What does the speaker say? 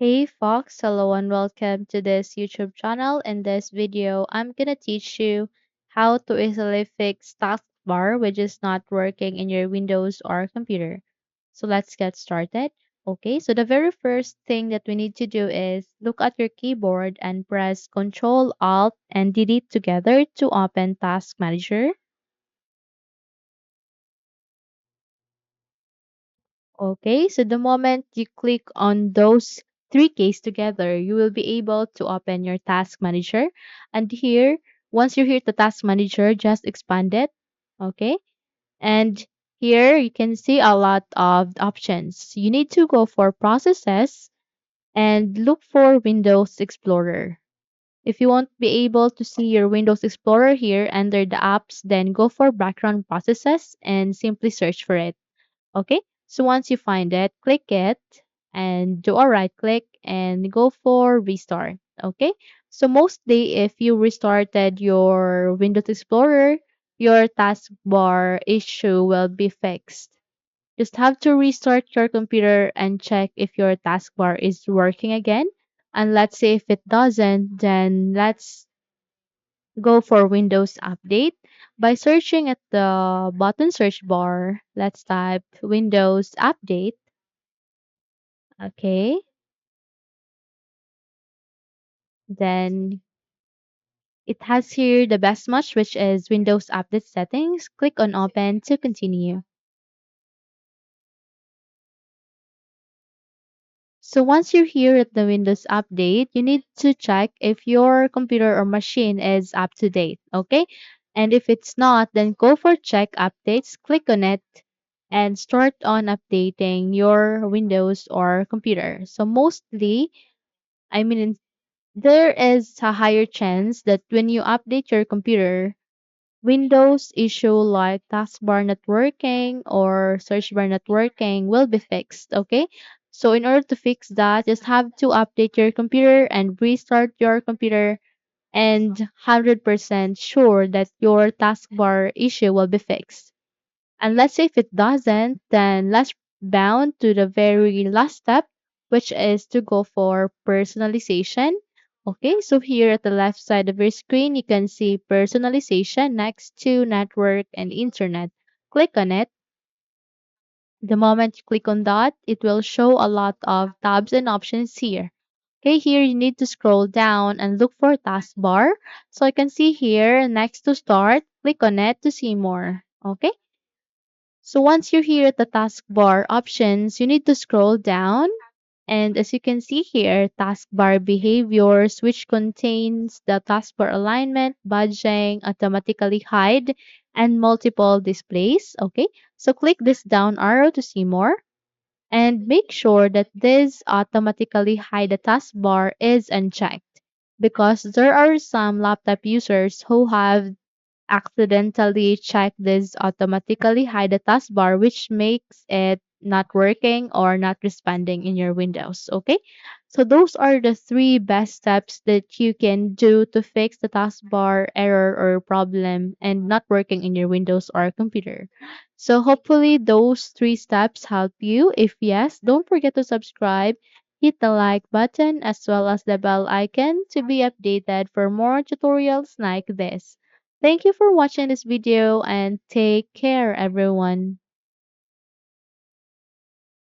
Hey Fox, hello and welcome to this YouTube channel. In this video, I'm gonna teach you how to easily fix taskbar which is not working in your Windows or computer. So let's get started. Okay, so the very first thing that we need to do is look at your keyboard and press Ctrl Alt and Delete together to open Task Manager. Okay, so the moment you click on those three keys together, you will be able to open your task manager. And here, once you're here to task manager, just expand it. Okay, and here you can see a lot of options. You need to go for processes and look for Windows Explorer. If you won't be able to see your Windows Explorer here under the apps, then go for background processes and simply search for it. Okay, so once you find it, click it and do a right click and go for restart. Okay, so mostly if you restarted your Windows Explorer, your taskbar issue will be fixed. Just have to restart your computer and check if your taskbar is working again. And let's say if it doesn't, then let's go for Windows Update. By searching at the button search bar, let's type Windows Update. Okay. Then it has here the best match, which is Windows Update settings. Click on Open to continue. So once you're here at the Windows Update, you need to check if your computer or machine is up to date. Okay. And if it's not, then go for check updates, click on it, and start on updating your Windows or computer. So mostly, I mean, there is a higher chance that when you update your computer, Windows issue like taskbar not working or search bar not working will be fixed, okay? So in order to fix that, just have to update your computer and restart your computer and 100% sure that your taskbar issue will be fixed. And let's say if it doesn't, then let's bound to the very last step, which is to go for personalization. Okay, so here at the left side of your screen, you can see personalization next to network and internet. Click on it. The moment you click on that, it will show a lot of tabs and options here. Okay, here you need to scroll down and look for taskbar. So I can see here next to start, click on it to see more. Okay. So once you're here at the taskbar options, you need to scroll down. And as you can see here, taskbar behaviors, which contains the taskbar alignment, badging, automatically hide, and multiple displays. Okay, so click this down arrow to see more. And make sure that this automatically hide the taskbar is unchecked because there are some laptop users who have accidentally check this automatically hide the taskbar, which makes it not working or not responding in your Windows. Okay, so those are the three best steps that you can do to fix the taskbar error or problem and not working in your Windows or computer. So hopefully those three steps help you. If yes, don't forget to subscribe, hit the like button as well as the bell icon to be updated for more tutorials like this. Thank you for watching this video and take care everyone.